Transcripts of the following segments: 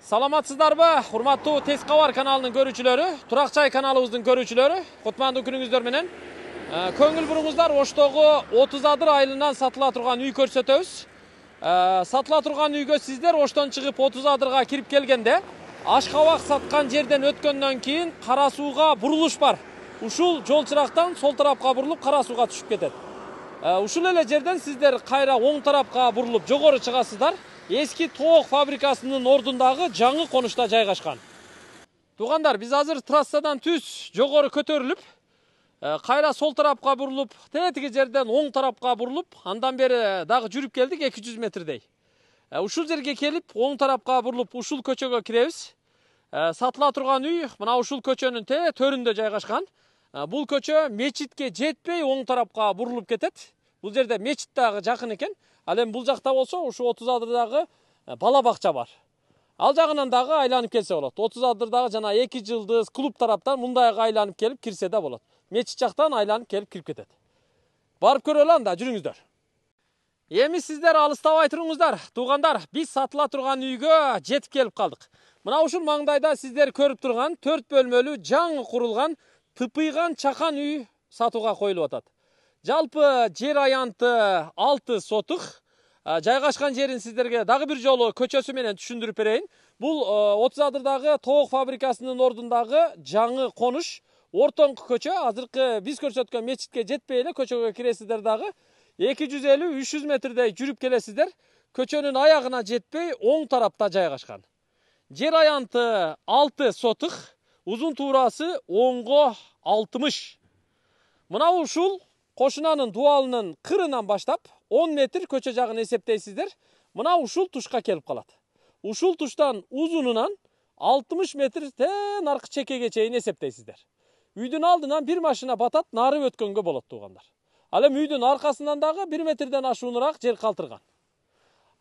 Саламатсыздарбы, урматтуу Тез Кабар каналынын көрүүчүлөрү, Турак Чай каналыбыздын көрүүчүлөрү, кутмандуу күнүңүздөр менен. Көңүл буруңуздар, Оштогу 30 адыр айылынан сатыла турган үй көрсөтөбүз. Сатыла турган үйгө сиздер Оштон чыгып 30 адырга кирип келгенде, Ашкабак саткан жерден өткөндөн кийин Кара сууга бурулуш бар. Ушул жол чырактан сол тарапка бурулуп Кара сууга түшүп кетет. Ушул эле жерден сиздер кайра оң тарапка бурулуп жогору чыгасыздар. Eski toğuk fabrikasının ordundагы жаңы конушта жайгашкан. Тугандар, биз азыр трассадан түз жогору көтөрүлүп, кайра сол тарапка бурулуп, тетиги жерден оң тарапка бурулуп, андан бери дагы жүрүп келдик 200 метрдей. Ушул жерге келип, оң тарапка бурулуп, ушул көчөгө киребиз. Сатыла турган үй мына ушул көчөнүн төрүндө жайгашкан. Бул көчө мечитке жетпей оң тарапка бурулуп кетет. Бул жерде мечит дагы жакын экен. Ал эми бул жакта болсо, ушу 30 адырдагы бала бакча бар. Ал жагынан дагы айланып келсе болот. 30 адырдагы жана 2 жылдыз клуб тараптан мындайга айланып келип кирсе да болот. Мечит жактан айланып келип кирип кетет. Барып көрөлү анда, жүрүңүздөр. Эми сиздер алыстабай туруңуздар. Туугандар, биз сатыла турган үйгө жетип келип калдык. Мына ушул маңдайда сиздер көрүп турган 4 бөлмөлүү жаңы курулган тыпыйган чакан үй сатууга коюлуп атат. Жалпы жер аянты 6 сотық. Жайгашкан жерин сиздерге дагы бир жолу көчөсү менен түшүндүрүп берейин. Бул 30 адырдагы тоок фабрикасынын ордундагы жаңы конуш. Ортоңку көчө, азыркы биз көрсөткөн мечитке жетпей эле көчөгө киресиздер дагы 250-300 метрдей жүрүп келесиздер. Көчөнүн аягына жетпей оң тарапта жайгашкан. Жер аянты 6 сотық, узун туурасы оңго 60. Мына ушул кошунанын дуалынын кырынан баштап 10 метр көчө жагын эсептейсиздер. Мына ушул тушка келип калат. Ушул туштан узунунан 60 метр тен аркы чекеге чейин эсептейсиздер. Үйдүн алдынан бир машина батат, нары өткөнгө болот туугандар. Ал эми үйдүн аркасынан дагы 1 метрден ашуунураак жер калтырган.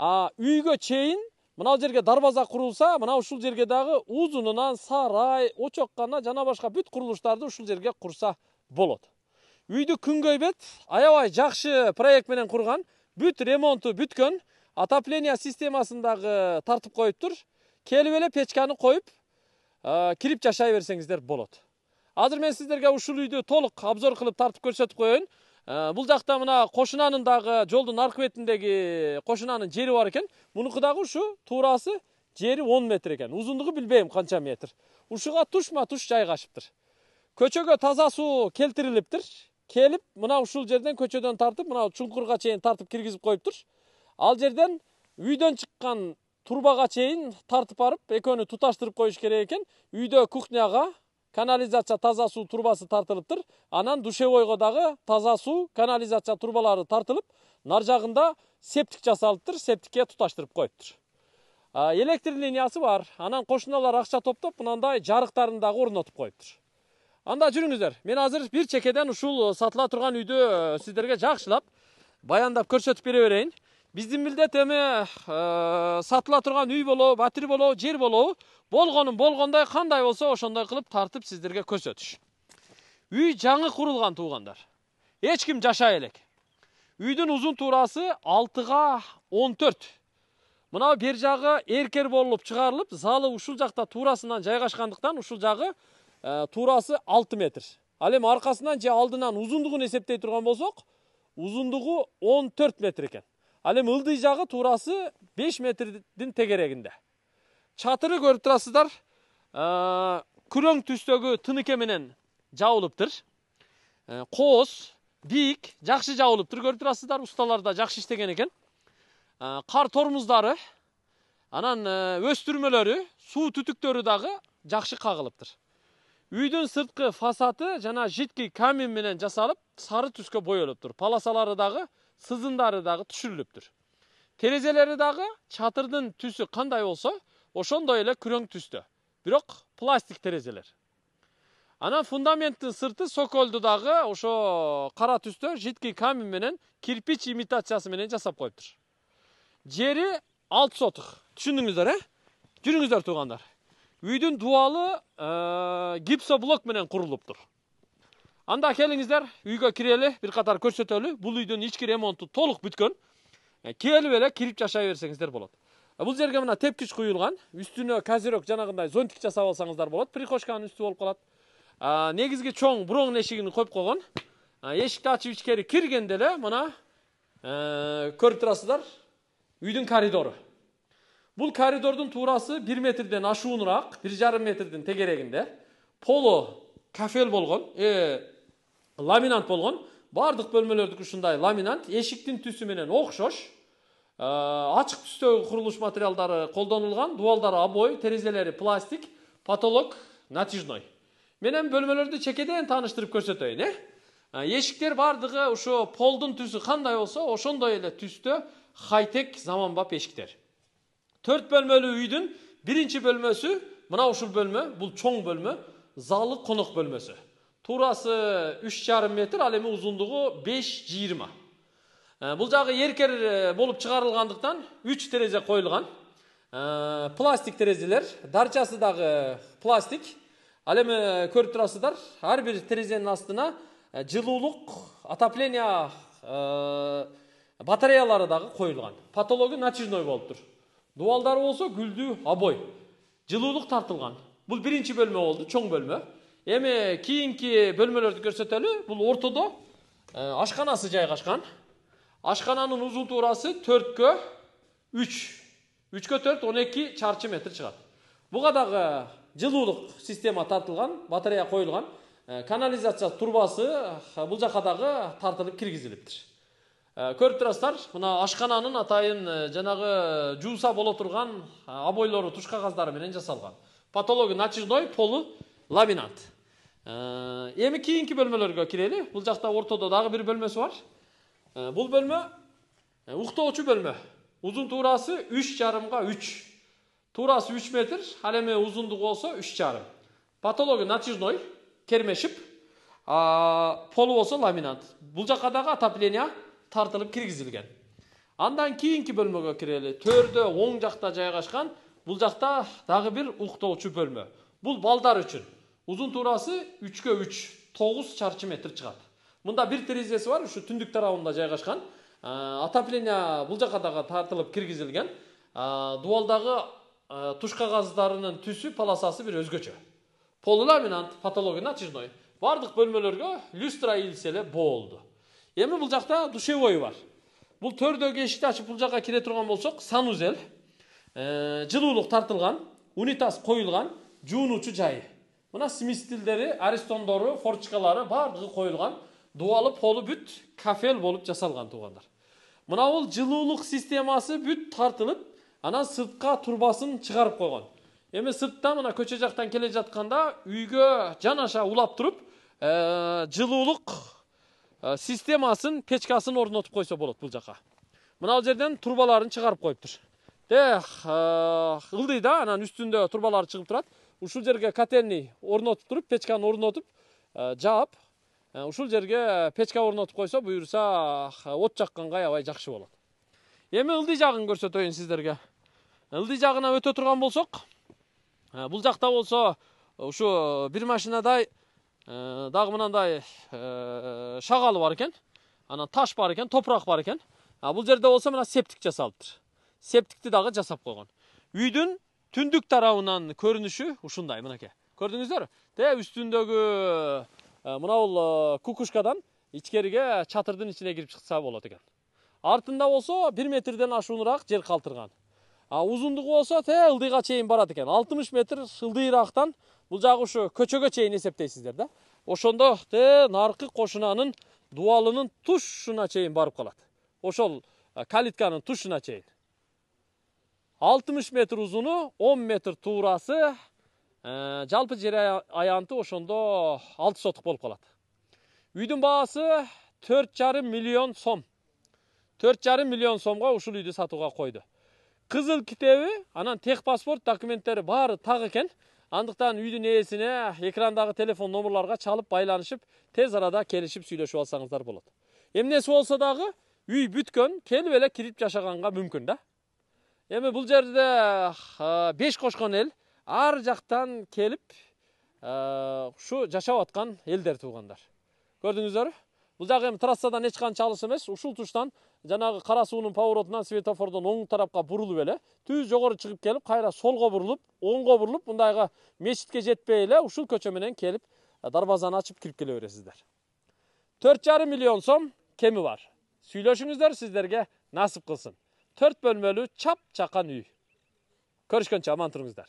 Үйгө чейин мына жерге дарбаза курулса, мына ушул жерге дагы узунунан сарай, очоккана жана башка бүт курулуштарды ушул жерге курса болот. Үйдү күнгөйбөт, аябай жакшы проект менен курган, бүт ремонту бүткөн, отопление системасындагы тартып коюптур. Келип эле печканы коюп, кирип жашай берсеңиздер болот. Азыр мен сиздерге ушул үйдү толук обзор кылып тартып көрсөтүп коеюн. Бул жакта мына кошунанын дагы жолдун аркы бетиндеги кошунанын жери бар экен. Мунуку дагы ушу туурасы жери 10 метр экен. Узундугу билбейм канча метр. Ушуга тушма-туш жайгашыптыр. Көчөгө таза суу келтирилиптир. Келип, мына ушул жерден көчөдөн тартып, мына чуңкурга чейин тартып киргизип коюптур. Ал жерден үйдөн чыккан турбага чейин тартып барып, экөөнү туташтырып коюш керек экен. Үйдө кухняга канализация таза суу турбасы тартылыптыр. Анан душевойго дагы таза суу канализация турбалары тартылып, нар жагында септик жасалыптыр, септикке туташтырып коюптур. Электр линиясы бар. Анан кошуналар акча топтоп, мынандай жарыктарын дагы орнотуп коюптур. Анда жүрүңүздөр. Мен азыр бир чекеден ушул сатыла турган үйдү сиздерге жакшылап баяндап көрсөтүп бере берейин. Биздин милдет эми сатыла турган үй болобу, батир болобу, жер болобу, болгонун болгондой кандай болсо ошондой кылып тартып сиздерге көрсөтүш. Үй жаңы курулган туугандар. Эч ким жашай элек. Үйдүн узун туурасы 6га 14. Мына бер жагы эркер болуп чыгарылып, залы ушул жакта туурасынан жайгашкандыктан ушул жагы туурасы 6 метр. Ал эми аркасынан же алдынан узундугун эсептей турган болсок, узундугу 14 метр экен. Ал эми ылдый жагы туурасы 5 метрдин тегерегинде. Чатыры көрүп турасыздар, күрөң түстөгү тыныке менен жабылыптыр. Кооз, бийик, жакшы жабылыптыр, көрүп турасыздар,усталар да жакшы иштеген экен. Кар тормуздары, анан өстүрмөлөрү, суу түтүктөрү дагы жакшы кагылыптыр. Үйдүн сырткы фасады жана жидкий камень менен жасалып, сары түскө боелуптур. Паласалары дагы, сызындары дагы түшүрүлүптүр. Терезелери дагы чатырдын түсү кандай болсо, ошондой эле күрөң түстө. Бирок пластик терезелер. Анан фундаменттин сырты соколду дагы ошо кара түстө жидкий камень менен кирпич имитациясы менен жасап коюптур. Жери 6 сотық. Түшүндүңүздөр, Жүрүңүздөр туугандар. Үйдүн дуалы гипсоблок менен курулуптур. Анда келиңиздер, үйгө кирели, бир катар көрсөтөлү. Бул үйдүн ички ремонту толук бүткөн. Келип эле кирип жашай берсеңиздер болот. Бул жерге мына тепкич куюлган. Үстүнө козерок жанагындай зонтик жасап алсаңыздар болот. Прикошканын үстү болуп калат. Негизги чоң броң эшигин коюп койгон. Эшикти ачып ичкери киргенде эле мына көрүп турасыздар, үйдүн коридору. Бул коридордун туурасы 1 метрден ашуунураак, 1,5 метрдин тегерегинде. Полу кафел болгон, ламинант болгон. Бардык бөлмөлөрдүкү ушундай ламинант, эшиктин түсү менен окшош. Ачык түстөгү курулуш материалдары колдонулган, дубалдары обой, терезелери пластик, потолок натяжной. Менен бөлмөлөрдү чекеден тааныштырып көрсөтөйүн, Эшиктер бардыгы ошо полдун түсү кандай болсо, ошондой эле түстө хай-тек заманбап эшиктер. 4 бөлмөлүү үйдүн биринчи бөлмөсү, мына ушул бөлмө, бул чоң бөлмө, залы конок бөлмөсү. Туурасы 3,5 метр, ал эми узундугу 5,20. Бул жагы эркер болуп чыгарылгандыктан 3 терезе коюлган. Пластик терезелер, дарчасы дагы пластик. Ал эми көрүп турасыздар, ар бир терезенин астына жылуулук, отопление батареялары дагы коюлган. Потологу натяжной болуптур. Дубалдары болсо гүлдүү обой. Жылуулук тартылган. Бул биринчи бөлмө болду, чоң бөлмө. Эми кийинки бөлмөлөрдү көрсөтөлү. Бул ортодо ашканасы жайгашкан. Ашкананын узун туурасы 4кө 3. 3кө 4 12 чарчы метр чыгат. Буга дагы жылуулук система тартылган, батарея коюлган. Канализация турбасы бул жака дагы тартылып киргизилиптир. Көрүп турасыздар, мына ашкананын атайын жанагы жууса боло турган обойлору туш кагаздары менен жасалган. Потологу натяжной, полу ламинант. Эми кийинки бөлмөлөргө кирели. Бул жакта ортодо дагы бир бөлмөсү бар. Бул бөлмө уктоочу бөлмө. Узун туурасы 3,5га 3. Туурасы 3 метр, ал эми узундугу болсо 3,5. Потологу натяжной, кермешип, полу болсо ламинант. Бул жака дагы отопление тартылып киргизилген. Андан кийинки бөлмөгө кирели. Төрдө оң жакта жайгашкан, бул жакта дагы бир уктоочу бөлмө. Бул балдар үчүн. Узун туурасы 3кө 3, 9 чарчы метр чыгат. Мында бир терезеси бар, ушу түндүк тарабында жайгашкан. Отопление бул жака дагы тартылып киргизилген. Дубалдагы туш кагаздарынын түсү, полосасы бир өзгөчө. Полу ламинант, потологу натяжной. Бардык бөлмөлөргө люстра ийилсе эле болду. Эми бул жакта душевой бар. Бул төрдөгү эшикти ачып бул жака кире турган болсок, санузел, жылуулук тартылган, унитаз коюлган, жуунуучу жайы. Мына сместилдери, аристондору, форчкалары бардыгы коюлган. Дубалы полу бүт кафел болуп жасалган туугандар. Мына бул жылуулук системасы бүт тартылып, анан сыртка турбасын чыгарып койгон. Эми сыртта мына көчө жактан келе жатканда үйгө жанаша улап туруп, жылуулук системасын, печкасын орнотуп койсо болот бул жака. Мына бул жерден турбаларын чыгарып коюптур. Ылдый да, анан үстүндө турбалар чыгып турат. Ушул жерге котельный орнотуп туруп, печканы орнотуп, жаап, ушул жерге печка орнотуп койсо, буюрса от жакканга аябай жакшы болот. Эми ылдый жагын көрсөтөйүн сиздерге. Ылдый жагына өтө турган болсок, бул жакта болсо ушу бир машинадай дагы мынандай шагалы бар экен. Анан таш бар экен, топурак бар экен. Бул жерде болсо мына септик жасалыптыр. Септикти дагы жасап койгон. Үйдүн түндүк тарабынан көрүнүшү ушундай мынакей. Көрдүңүздөрбү? Үстүндөгү мына бул кукушкадан ичкериге чатырдын ичине кирип чыкса болот экен. Артында болсо 1 метрден ашуунураак жер калтырган. Узундугу болсо ылдыйга чейин барат экен. 60 метр ылдыйраактан бул жагы ушу көчөгө чейин эсептейсиздер да. Ошондо наркы кошунанын дубалынын тушуна чейин барып калат. Ошол калитканын тушуна чейин. 60 метр узуну, 10 метр туурасы, жалпы жер аянты ошондо 6 сотук болуп калат. Үйдүн баасы 4,5 миллион сом. 4,5 миллион сомго ушул үйдү сатууга койду. Кызыл китеби, анан техпаспорт документтери баары так экен. Андыктан үйдүн ээсине экрандагы телефон номерларга чалып байланышып, тез арада келишип сүйлөшүп алсаңыздар болот. Эмнеси болсо дагы үй бүткөн, келип эле кирип жашаганга мүмкүн да. Эми бул жерде 5 кошкон эл ар жактан келип ушу жашап аткан элдер туугандар. Көрдүңүздөрбү? Бул жагы эми трассадан эч кандай чалыс эмес. Ушул туштан жанагы Кара суунун поворотунан светофордон оң тарапка бурулуп эле түз жогору чыгып келип, кайра солго бурулуп, оңго бурулуп, мындайга мечитке жетпей эле ушул көчө менен келип дарбазаны ачып кирип келе бересиздер. 4,5 миллион сом кеми бар. Сүйлөшүңүздөр, сиздерге насып кылсын. 4 бөлмөлүү чап-чакан үй. Көрүшкөнчө аман туруңуздар.